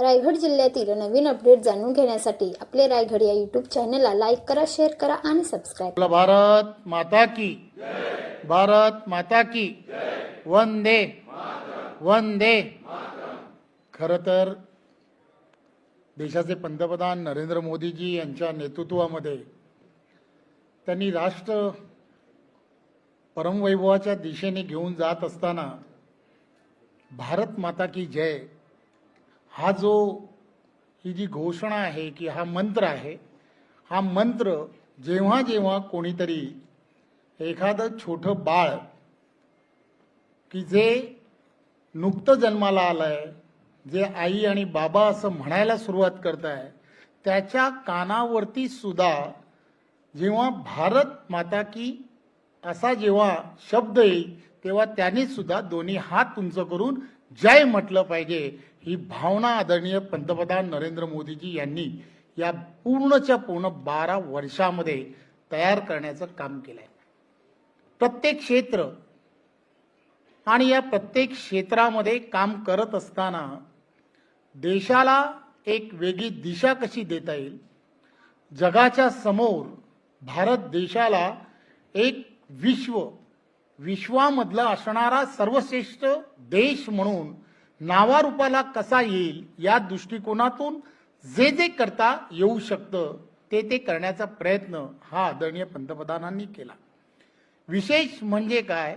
रायगड जिल्ह्यातील नवीन अपडेट जाणून घेण्यासाठी आपले रायगड या यूट्यूब चॅनलला लाईक करा, शेअर करा आणि सबस्क्राइब. भारत माता की भारत माता की वंदे वंदे. खरं तर देशाचे पंतप्रधान नरेंद्र मोदीजी यांच्या नेतृत्वामध्ये त्यांनी राष्ट्र परमवैभवाच्या दिशेने घेऊन जात असताना भारत माता की जय हा जो ही जी घोषणा आहे की हा मंत्र आहे, हा मंत्र जेव्हा जेव्हा कोणीतरी एखादं छोटं बाळ की जे नुकतं जन्माला आलंय, जे आई आणि बाबा असं म्हणायला सुरुवात करत आहे, त्याच्या कानावरती सुद्धा जेव्हा भारत माता की असा जेव्हा शब्द येईल तेव्हा त्यांनी सुद्धा दोन्ही हात उंच करून जय म्हटलं पाहिजे. ही भावना आदरणीय पंतप्रधान नरेंद्र मोदीजी यांनी या पूर्णच्या पूर्ण 12 वर्षामध्ये तयार करण्याचं काम केलंय. प्रत्येक क्षेत्र आणि या प्रत्येक क्षेत्रामध्ये काम करत असताना देशाला एक वेगळी दिशा कशी देता येईल, जगाच्या समोर भारत देशाला एक विश्वामधला असणारा सर्वश्रेष्ठ देश म्हणून नावारूपाला कसा येईल, या दृष्टिकोनातून जे जे करता येऊ शकतं ते करण्याचा प्रयत्न हा आदरणीय पंतप्रधानांनी केला. विशेष म्हणजे काय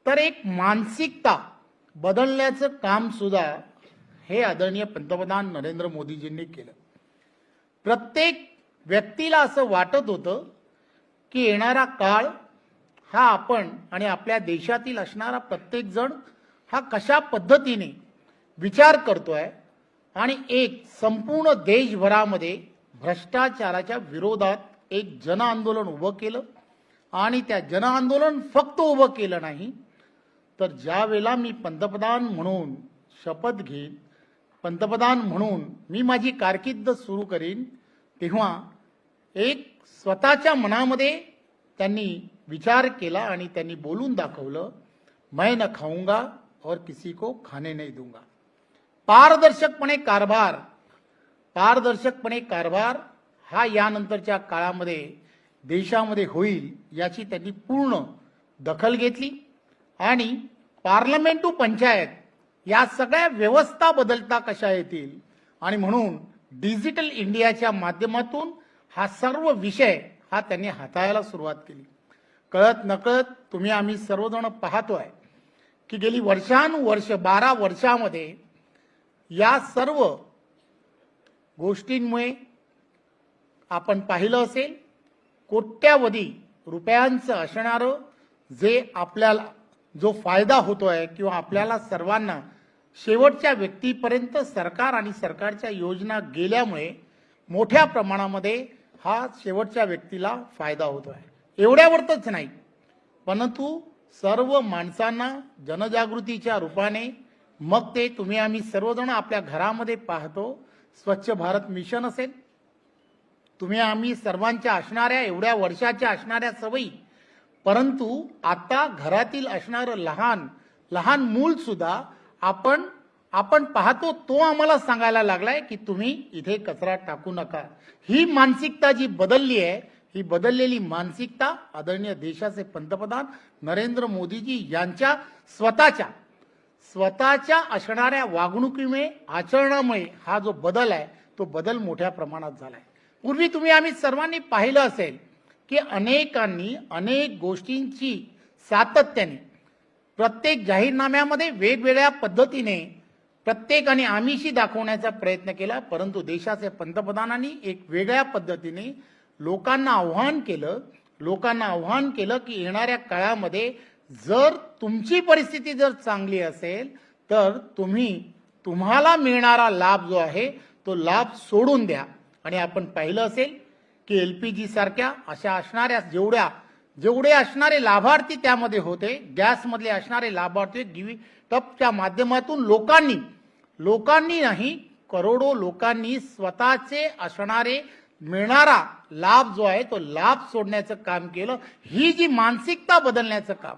तर एक मानसिकता बदलण्याचं काम सुद्धा हे आदरणीय पंतप्रधान नरेंद्र मोदीजींनी केलं. प्रत्येक व्यक्तीला असं वाटत होतं की येणारा काळ हा आपण आणि आपल्या देशातील असणारा प्रत्येक जण हा कशा पद्धतीने विचार करतोय आणि एक संपूर्ण देशभरामध्ये भ्रष्टाचाराच्या विरोधात एक जन आंदोलन उभं केलं. आणि त्या जन आंदोलन फक्त उभं केलं नाही तर ज्या वेळेला मी पंतप्रधान म्हणून शपथ घेईन, पंतप्रधान म्हणून मी माझी कारकीर्द सुरू करीन, तेव्हा एक स्वतःच्या मनामध्ये त्यांनी विचार केला आणि त्यांनी बोलून दाखवलं, मैं न खाऊंगा और किसी को खाने नहीं दूंगा. पारदर्शकपणे कारभार हा यानंतरच्या काळामध्ये देशामध्ये होईल याची त्यांनी पूर्ण दखल घेतली. आणि पार्लमेंट टू पंचायत या सगळ्या व्यवस्था बदलता कशा येतील आणि म्हणून डिजिटल इंडियाच्या माध्यमातून हा सर्व विषय हा त्यांनी हाताळायला सुरुवात केली. कळत नकळत तुम्ही आम्ही सर्वजण पाहतोय की गेली वर्षानुवर्ष 12 वर्षामध्ये या सर्व गोष्टींमुळे आपण पाहिलं असेल कोट्यावधी रुपयांचं असणारं जे आपल्याला जो फायदा होतोय किंवा आपल्याला सर्वांना शेवटच्या व्यक्तीपर्यंत सरकार आणि सरकारच्या योजना गेल्यामुळे मोठ्या प्रमाणामध्ये हा शेवटच्या व्यक्तीला फायदा होतोय. एवढ्यावरच नाही परंतु सर्व माणसांना जनजागृतीच्या रूपाने, मग ते तुम्ही आम्ही सर्वजण आपल्या घरामध्ये पाहतो, स्वच्छ भारत मिशन असेल, तुम्ही आम्ही सर्वांच्या असणाऱ्या एवढ्या वर्षाच्या असणाऱ्या सवयी, परंतु आता घरातील असणारं लहान लहान मूल सुद्धा आपण पाहतो तो आम्हाला सांगायला लागलाय की तुम्ही इथे कचरा टाकू नका. ही मानसिकता जी बदलली आहे, ही बदललेली मानसिकता आदरणीय देशाचे पंतप्रधान नरेंद्र मोदीजी यांच्या स्वतःच्या असणाऱ्या वागणुकीमुळे, आचरणामुळे हा जो बदल आहे तो बदल मोठ्या प्रमाणात झालाय. पूर्वी तुम्ही आम्ही सर्वांनी पाहिलं असेल की अनेकांनी अनेक गोष्टींची सातत्याने प्रत्येक जाहीरनाम्यामध्ये वेगवेगळ्या पद्धतीने प्रत्येकाने आमिषी दाखवण्याचा प्रयत्न केला, परंतु देशाचे पंतप्रधानांनी एक वेगळ्या पद्धतीने लोकांना आव्हान केलं की येणाऱ्या काळामध्ये जर तुमची परिस्थिती जर चांगली असेल तर तुम्हाला मिळणारा लाभ जो आहे तो लाभ सोडून द्या. आणि आपण पाहिलं असेल की LPG सारख्या अशा असणाऱ्या जेवढे असणारे लाभार्थी त्यामध्ये होते, गॅसमधले असणारे लाभार्थी गिव्ही टपच्या माध्यमातून लोकांनी नाही करोडो लोकांनी स्वतःचे असणारे मिळणारा लाभ जो आहे तो लाभ सोडण्याचं काम केलं. ही जी मानसिकता बदलण्याचं काम,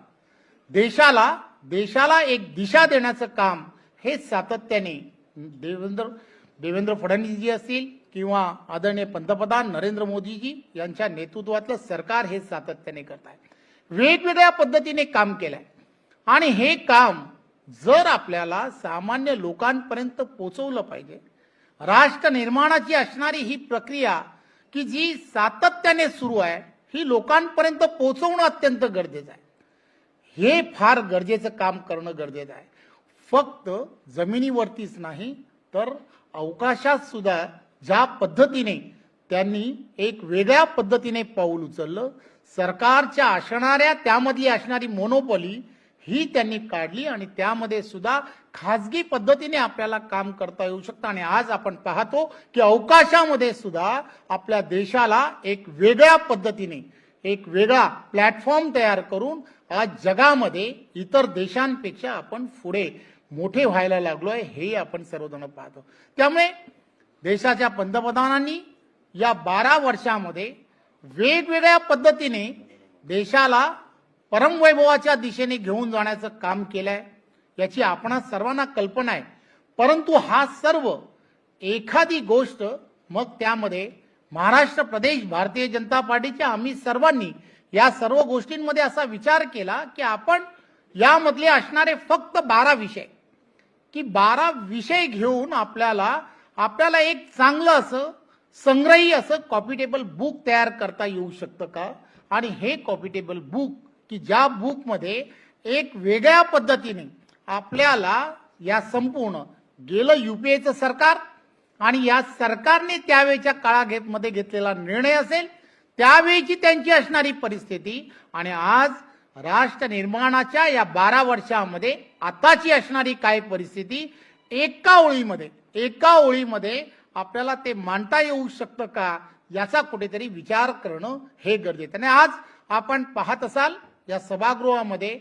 देशाला एक दिशा देण्याचं काम हे सातत्याने देवेंद्र फडणवीसजी असतील किंवा आदरणीय पंतप्रधान नरेंद्र मोदीजी यांच्या नेतृत्वातलं सरकार हे सातत्याने करत आहे. वेगवेगळ्या पद्धतीने काम केलंय आणि हे काम जर आपल्याला सामान्य लोकांपर्यंत पोहोचवलं पाहिजे, राष्ट्र निर्माणाची असणारी ही प्रक्रिया की जी सातत्याने सुरू आहे ही लोकांपर्यंत पोहोचवणं अत्यंत गरजेचं आहे. हे फार गरजेचं काम करणं गरजेचं आहे. फक्त जमिनीवरतीच नाही तर अवकाशात सुद्धा ज्या पद्धतीने त्यांनी एक वेगळ्या पद्धतीने पाऊल उचललं, सरकारच्या असणाऱ्या त्यामधली असणारी मोनोपॉली ही त्यांनी काढली आणि त्यामध्ये सुद्धा खाजगी पद्धतीने आपल्याला काम करता येऊ शकतं. आणि आज आपण पाहतो की अवकाशामध्ये सुद्धा आपल्या देशाला एक वेगळ्या पद्धतीने एक वेगळा प्लॅटफॉर्म तयार करून आज जगामध्ये इतर देशांपेक्षा आपण पुढे मोठे व्हायला लागलोय हे आपण सर्वजण पाहतो. त्यामुळे देशाच्या पंतप्रधानांनी या 12 वर्षामध्ये वेगवेगळ्या पद्धतीने देशाला परमवैभवाच्या दिशेने घेऊन जाण्याचं काम केलंय याची आपणा सर्वांना कल्पना आहे. परंतु हा सर्व एखादी गोष्ट मग त्यामध्ये महाराष्ट्र प्रदेश भारतीय जनता पार्टीच्या आम्ही सर्वांनी या सर्व गोष्टींमध्ये असा विचार केला की आपण यामधले असणारे फक्त 12 विषय की 12 विषय घेऊन आपल्याला एक चांगलं असं संग्रही असं कॉपी-टेबल बुक तयार करता येऊ शकतं का. आणि हे कॉपी-टेबल बुक की ज्या बुकमध्ये एक वेगळ्या पद्धतीने आपल्याला या संपूर्ण गेलं युपीएचं सरकार आणि या सरकारने त्यावेळेच्या काळामध्ये घेतलेला निर्णय असेल, त्यावेळीची त्यांची असणारी परिस्थिती आणि आज राष्ट्र निर्माणाच्या या 12 वर्षामध्ये आताची असणारी काय परिस्थिती एका ओळीमध्ये आपल्याला ते मांडता येऊ शकतं का याचा कुठेतरी विचार करणं हे गरजेचं. आणि आज आपण पाहत असाल या सभागृहामध्ये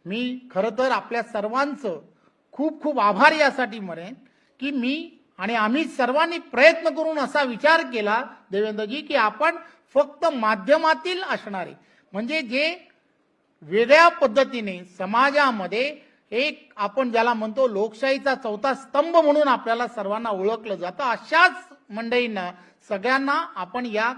मी खरं तर आपल्या सर्वांचं खूप खूप आभार यासाठी म्हणेन की मी आणि आम्ही सर्वांनी प्रयत्न करून असा विचार केला देवेंद्रजी की आपण फक्त माध्यमातील असणारे म्हणजे जे वेगळ्या पद्धतीने समाजामध्ये एक आपण ज्याला म्हणतो लोकशाहीचा चौथा स्तंभ म्हणून आपल्याला सर्वांना ओळखलं जातं, अशाच मंडळींना सगळ्यांना आपण या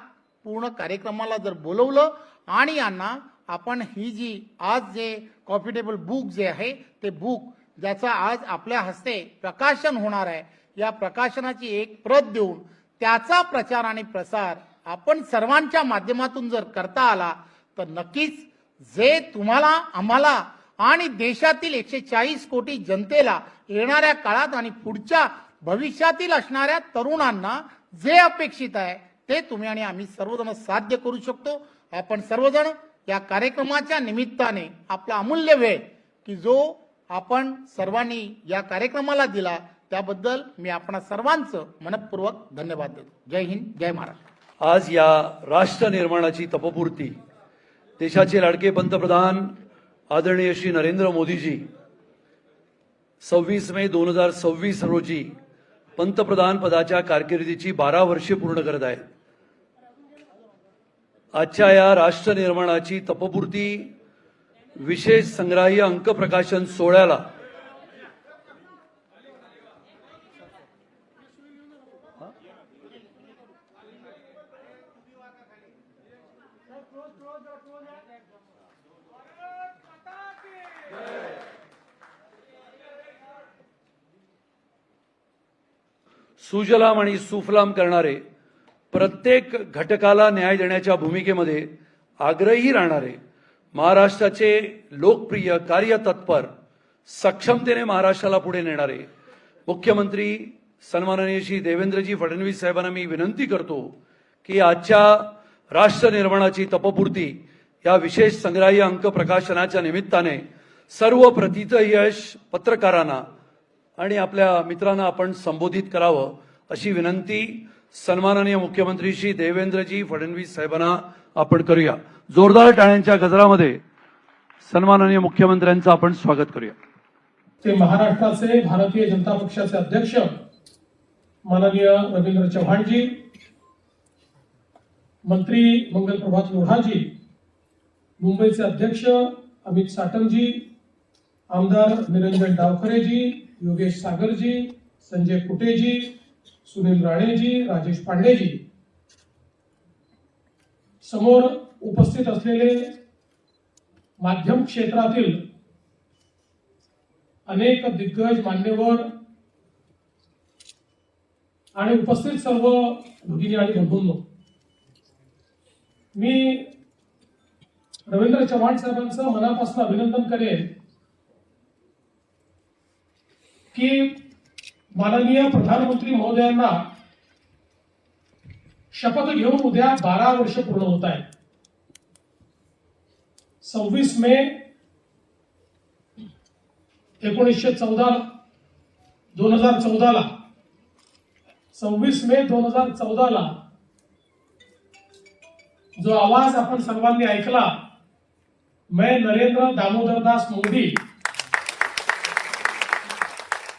पूर्ण कार्यक्रमाला जर बोलवलं आणि यांना आपण ही जी आज जे कॉपी-टेबल बुक जे आहे ते बुक ज्याचं आज आपल्या हस्ते प्रकाशन होणार आहे, या प्रकाशनाची एक प्रत देऊन त्याचा प्रचार आणि प्रसार आपण सर्वांच्या माध्यमातून जर करता आला तर नक्कीच जे तुम्हाला आम्हाला आणि देशातील 140 कोटी जनतेला येणाऱ्या काळात आणि पुढच्या भविष्यातील असणाऱ्या तरुणांना जे अपेक्षित आहे ते तुम्ही आणि आम्ही सर्वजण साध्य करू शकतो. आपण सर्वजण या कार्यक्रमाच्या निमित्ताने आपला अमूल्य वेळ की जो आपण सर्वांनी या कार्यक्रमाला दिला त्याबद्दल मी आपणा सर्वांचं मनपूर्वक धन्यवाद देतो. जय हिंद, जय महाराष्ट्र. आज या राष्ट्र निर्माणाची तपपूर्ती देशाचे लाडके पंतप्रधान आदरणीय श्री नरेंद्र मोदीजी 26 मे 2026 रोजी पंतप्रधान पदाच्या कारकिर्दीची 12 वर्षे पूर्ण करत आहेत. आजच्या या राष्ट्र निर्माणाची तपपूर्ती विशेष संग्राह्य अंक प्रकाशन सोहळ्याला सुजलाम आणि सुफलाम करणारे, प्रत्येक घटकाला न्याय देण्याच्या भूमिकेमध्ये आग्रही राहणारे, महाराष्ट्राचे लोकप्रिय कार्यतत्पर सक्षमतेने महाराष्ट्राला पुढे नेणारे मुख्यमंत्री सन्माननीय श्री देवेंद्रजी फडणवीस साहेबांना मी विनंती करतो की आजच्या राष्ट्र निर्माणाची तपपूर्ती या विशेष संग्राह्य अंक प्रकाशनाच्या निमित्ताने सर्व प्रथितयश पत्रकारांना आणि आपल्या मित्रांना आपण संबोधित करावं अशी विनंती सन्माननीय मुख्यमंत्री श्री देवेंद्रजी फडणवीस साहेबांना आपण करूया. जोरदार टाळ्यांच्या गजरामध्ये सन्माननीय मुख्यमंत्र्यांचं आपण स्वागत करूया. ते महाराष्ट्राचे भारतीय जनता पक्षाचे अध्यक्ष माननीय रवींद्र चव्हाणजी, मंत्री मंगल प्रभात लोढाजी, मुंबईचे अध्यक्ष अमित साटमजी, आमदार निरंजन डावखरेजी, योगेश सागरजी, संजय कुटेजी, सुनील राणेजी, राजेश पांडेजी, समोर उपस्थित असलेले माध्यम क्षेत्रातील अनेक दिग्गज मान्यवर आणि उपस्थित सर्व भगिनी आणि बंधूंनो, मी रवींद्र चव्हाण साहेबांचं मनापासून अभिनंदन करेन की माननीय प्रधानमंत्री महोदयांना शपथ घेऊन उद्या 12 वर्ष पूर्ण होत आहेत. 26 मे 1914 2014 26 मे 2014 जो आवाज आपण सर्वांनी ऐकला, मैं नरेंद्र दामोदर दास मोदी,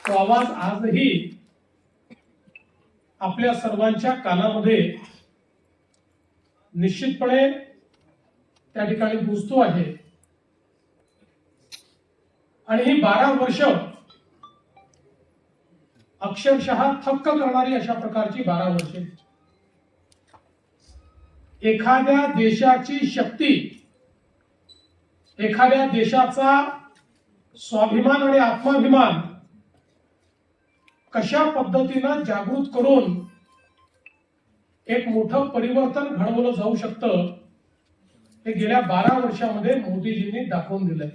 तो आवाज आजही आपल्या सर्वांच्या कानामध्ये निश्चितपणे त्या ठिकाणी गुंजतो आहे. आणि ही 12 वर्ष अक्षरशः थक्क करणारी अशा प्रकारची 12 वर्षे. एखाद्या देशाची शक्ती, एखाद्या देशाचा स्वाभिमान आणि आत्माभिमान कशा पद्धतीनं जागृत करून एक मोठं परिवर्तन घडवलं जाऊ शकतं, हे गेल्या 12 वर्षामध्ये मोदीजींनी दाखवून दिलंय.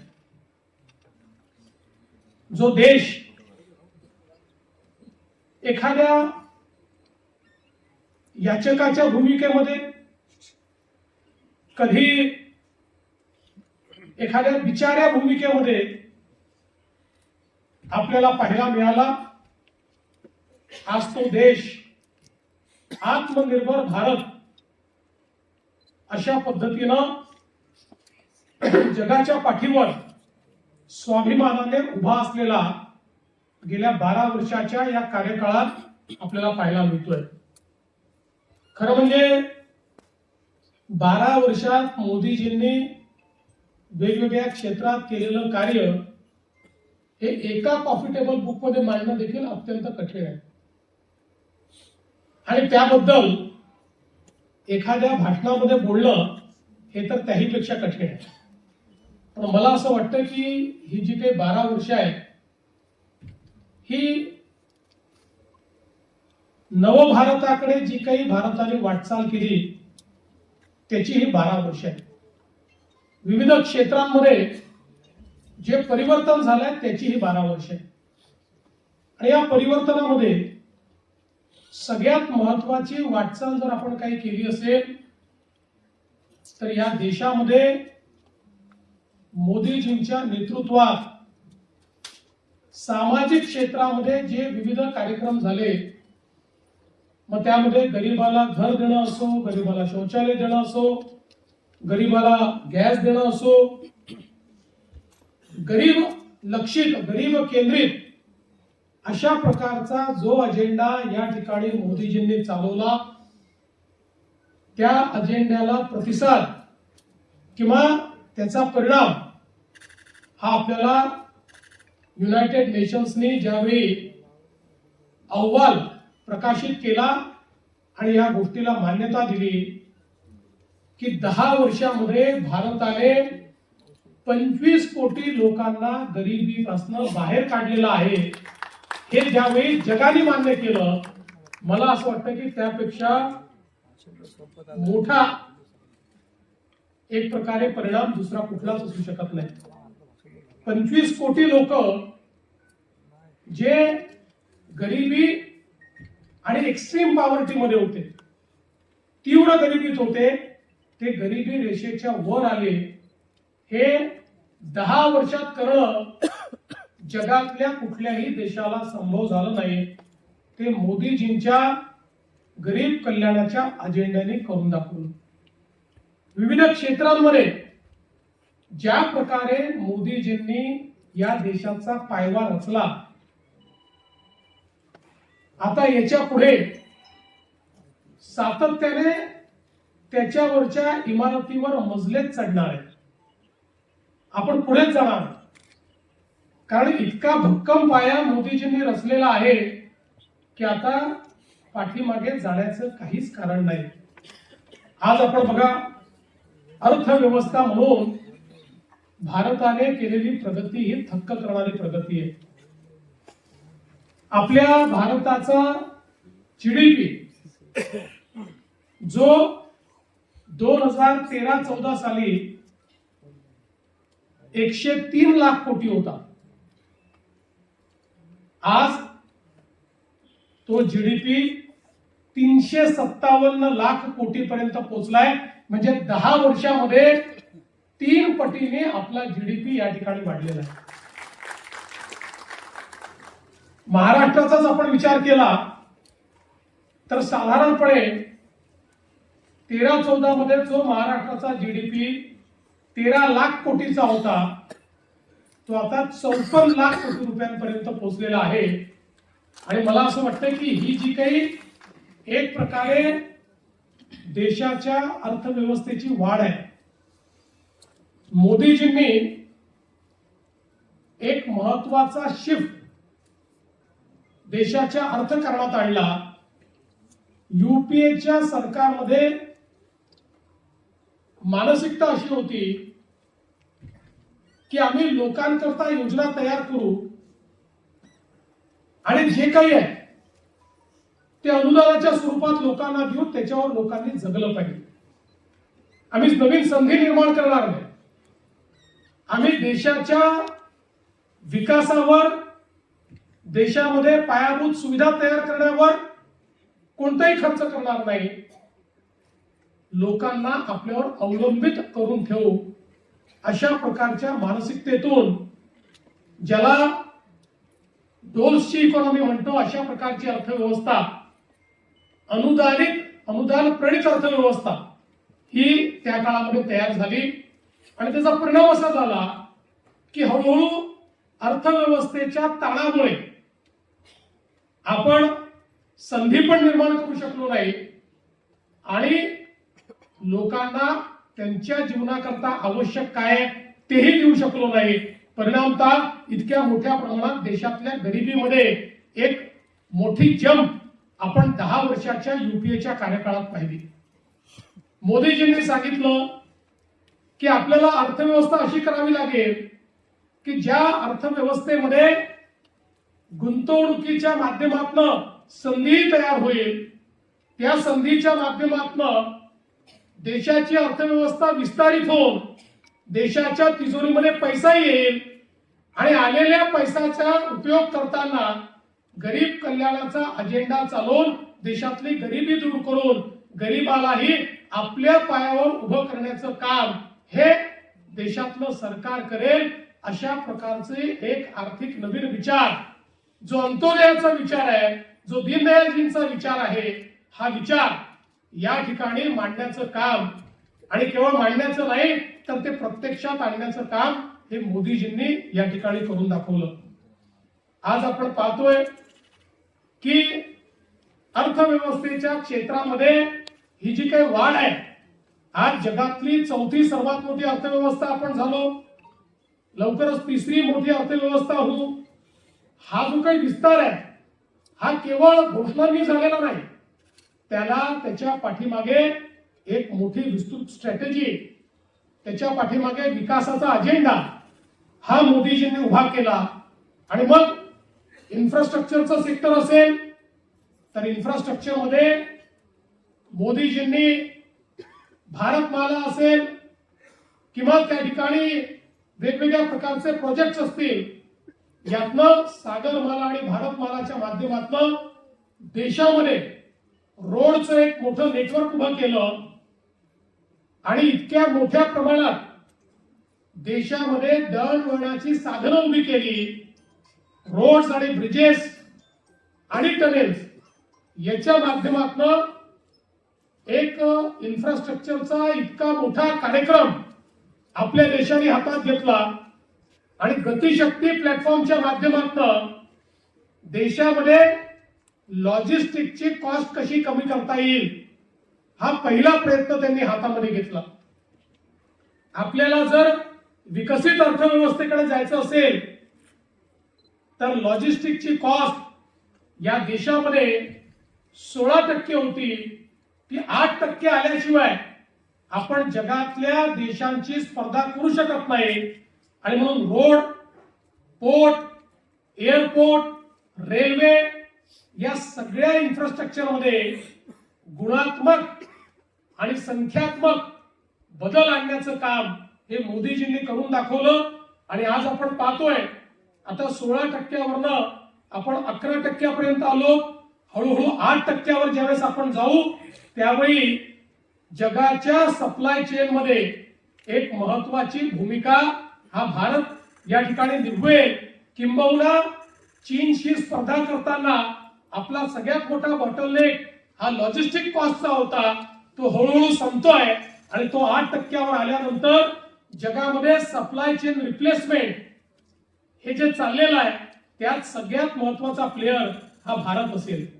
जो देश एखाद्या याचकाच्या भूमिकेमध्ये, कधी एखाद्या बिचाऱ्या भूमिकेमध्ये आपल्याला पाहायला मिळाला, आज तो देश आत्मनिर्भर भारत अशा पद्धतीनं जगाच्या पाठीवर स्वाभिमानाने उभा असलेला गेल्या 12 वर्षाच्या या कार्यकाळात आपल्याला पाहायला मिळतोय. खरं म्हणजे 12 वर्षात मोदीजींनी वेगवेगळ्या क्षेत्रात केलेलं कार्य हे एका कॉफी टेबल बुक मध्ये मांडणं देखील अत्यंत कठीण आहे. आणि त्याबद्दल एखाद्या भाषणामध्ये बोलणं हे तर त्याहीपेक्षा कठीण आहे. पण मला असं वाटतं की ही जी काही 12 वर्ष आहेत, ही नवभारताकडे जी काही भारताने वाटचाल केली त्याची ही 12 वर्ष आहेत. विविध क्षेत्रांमध्ये जे परिवर्तन झालंय त्याची ही 12 वर्ष आहे. आणि या परिवर्तनामध्ये सगळ्यात महत्वाची वाटचाल जर आपण काही केली असेल तर या देशामध्ये मोदीजींच्या नेतृत्वात सामाजिक क्षेत्रामध्ये जे विविध कार्यक्रम झाले, मग त्यामध्ये गरीबाला घर देणं असो, गरीबाला शौचालय देणं असो, गरीबाला गॅस देणं असो, गरीब लक्षित, गरीब केंद्रित अशा प्रकारचा जो अजेंडा या ठिकाणी मोदीजींनी चालवला, त्या अजेंड्याला प्रतिसाद किंवा त्याचा परिणाम हा आपल्याला युनायटेड नेशन्सनी ज्यावेळी अहवाल प्रकाशित केला आणि या गोष्टीला मान्यता दिली की 10 वर्षामध्ये भारताने 25 कोटी लोकांना गरिबीपासून बाहेर काढलेलं आहे, हे ज्यावेळी जगाने मान्य केलं, मला असं वाटतं की त्यापेक्षा मोठा एक प्रकारे परिणाम दुसरा कुठलाच असू शकत नाही. 25 कोटी लोक जे गरिबी आणि एक्स्ट्रीम पॉवर्टी मध्ये होते, तीव्र गरिबीत होते, ते गरिबी रेषेच्या वर आले. हे 10 वर्षात करणं जगातल्या कुठल्याही देशाला संभव झालं नाही. ते मोदीजींच्या गरीब कल्याणाच्या अजेंड्याने करून दाखवलं. विविध क्षेत्रांमध्ये ज्या प्रकारे मोदीजींनी या देशाचा पायवा रचला, आता याच्या पुढे सातत्याने त्याच्यावरच्या इमारतीवर मजलेच चढणार आहे. आपण पुढेच जाणार, कारण इतका भक्कम पाया मोदीजींनी रचलेला आहे की आता पाठीमागे जाण्याचं काहीच कारण नाही. आज आपण बघा, अर्थव्यवस्था म्हणून भारताने केलेली प्रगती ही थक्क करणारी प्रगती आहे. आपल्या भारताचा जीडीपी जो 2013-14 साली 103 लाख कोटी होता, आज तो जीडीपी 357 लाख कोटी पर्यंत पोहोचलाय. म्हणजे 10 वर्षामध्ये 3 पटीने आपला जीडीपी या ठिकाणी वाढलेला आहे. महाराष्ट्राचाच आपण विचार केला तर साधारणपणे 13-14 मध्ये जो महाराष्ट्राचा जीडीपी 13 लाख कोटीचा होता, तो आता 54 लाख कोटी रुपयांपर्यंत पोहोचलेला आहे. आणि मला असं वाटतं की ही जी काही एक प्रकारे देशाच्या अर्थव्यवस्थेची वाढ आहे, मोदीजींनी एक महत्वाचा शिफ्ट देशाच्या अर्थकारणात आणला. युपीएच्या सरकारमध्ये मानसिकता अशी होती की आम्ही लोकांकरता योजना तयार करू आणि जे काही आहे ते अनुदानाच्या स्वरूपात लोकांना देऊ, त्याच्यावर लोकांनी जगलं पाहिजे. आम्ही नवीन संधी निर्माण करणार नाही, आम्ही देशाच्या विकासावर, देशामध्ये पायाभूत सुविधा तयार करण्यावर कोणताही खर्च करणार नाही, लोकांना आपल्यावर अवलंबित करून ठेवू, अशा प्रकारच्या मानसिकतेतून, ज्याला डोल्सची इकॉनॉमी म्हणतो, अशा प्रकारची अर्थव्यवस्था, अनुदान प्रणित अर्थव्यवस्था ही त्या काळामध्ये तयार झाली. आणि त्याचा परिणाम असा झाला की हळूहळू अर्थव्यवस्थेच्या ताणामुळे आपण संधी पण निर्माण करू शकलो नाही आणि लोकांना त्यांच्या जीवनाकरता आवश्यक काय तेही देऊ शकलो नाही. परिणामतः इतक्या मोठ्या प्रमाणात देशातल्या गरिबीमध्ये एक मोठी जंप आपण 10 वर्षाच्या युपीएच्या कार्यकाळात पाहिली. मोदीजींनी सांगितलं की आपल्याला अर्थव्यवस्था अशी करावी लागेल की ज्या अर्थव्यवस्थेमध्ये गुंतवणुकीच्या माध्यमातून संधी तयार होईल, त्या संधीच्या माध्यमातून देशाची अर्थव्यवस्था विस्तारित होऊन देशाच्या तिजोरीमध्ये पैसा येईल आणि आलेल्या पैशाचा उपयोग करताना गरीब कल्याणाचा अजेंडा चालवून देशातली गरिबी दूर करून गरिबालाही आपल्या पायावर उभं करण्याचं काम हे देशातलं सरकार करेल. अशा प्रकारचे एक आर्थिक नवीन विचार, जो अंत्योदयाचा विचार आहे, जो दीनदयालजींचा विचार आहे, हा विचार या ठिकाणी मांडण्याचं काम, आणि केवळ मांडण्याचं नाही तर ते प्रत्यक्षात आणण्याचं काम हे मोदीजींनी या ठिकाणी करून दाखवलं. आज आपण पाहतोय की अर्थव्यवस्थेच्या क्षेत्रामध्ये ही जी काही वाढ आहे, आज जगातली 4थी सर्वात मोठी अर्थव्यवस्था आपण झालो, लवकरच 3री मोठी अर्थव्यवस्था होऊ. हा जो काही विस्तार आहे हा केवळ घोषणांनी झालेला नाही, त्याला त्याच्या पाठीमागे एक मोठी विस्तृत स्ट्रॅटेजी, त्याच्या पाठीमागे विकासाचा अजेंडा हा मोदीजींनी उभा केला. आणि मग इन्फ्रास्ट्रक्चरचं सेक्टर असेल तर इन्फ्रास्ट्रक्चर मध्ये मोदीजींनी भारतमाला असेल किंवा त्या ठिकाणी वेगवेगळ्या प्रकारचे प्रोजेक्ट्स असतील, यातनं सागरमाला आणि भारतमालाच्या माध्यमातून देशामध्ये रोडचं एक मोठं नेटवर्क उभं केलं आणि इतक्या मोठ्या प्रमाणात देशामध्ये दळणवळणाची साधनं उभी केली. रोड्स आणि ब्रिजेस आणि टनेल्स याच्या माध्यमातून एक इन्फ्रास्ट्रक्चरचा इतका मोठा कार्यक्रम आपल्या देशाने हातात घेतला आणि गतिशक्ती प्लॅटफॉर्मच्या माध्यमातून देशामध्ये लॉजिस्टिकची कॉस्ट कशी कमी करता येईल हा पहिला प्रयत्न त्यांनी हातामध्ये घेतला. आपल्याला जर विकसित अर्थव्यवस्थेकडे जायचं असेल तर लॉजिस्टिकची कॉस्ट या देशामध्ये 16% होती ती 8% आल्याशिवाय आपण जगातल्या देशांची स्पर्धा करू शकत नाही. आणि म्हणून रोड, पोर्ट, एअरपोर्ट, रेल्वे या सगळ्या इन्फ्रास्ट्रक्चरमध्ये गुणात्मक आणि संख्यात्मक बदल आणण्याचं काम हे मोदीजींनी करून दाखवलं. आणि आज आपण पाहतोय आता 16%वरनं आपण 11% आलो. हळूहळू 8%वर ज्यावेळेस आपण जाऊ त्यावेळी जगाच्या सप्लाय चेन मध्ये एक महत्वाची भूमिका हा भारत या ठिकाणी निभवेल. किंबहुना चीनशी स्पर्धा करताना आपला सगळ्यात मोठा बॉटलनेक हा लॉजिस्टिक कॉस्टचा होता, तो हळूहळू संपतोय. आणि तो 8%वर आल्यानंतर जगामध्ये सप्लाय चेन रिप्लेसमेंट हे जे चाललेलं आहे त्यात सगळ्यात महत्वाचा प्लेयर हा भारत असेल.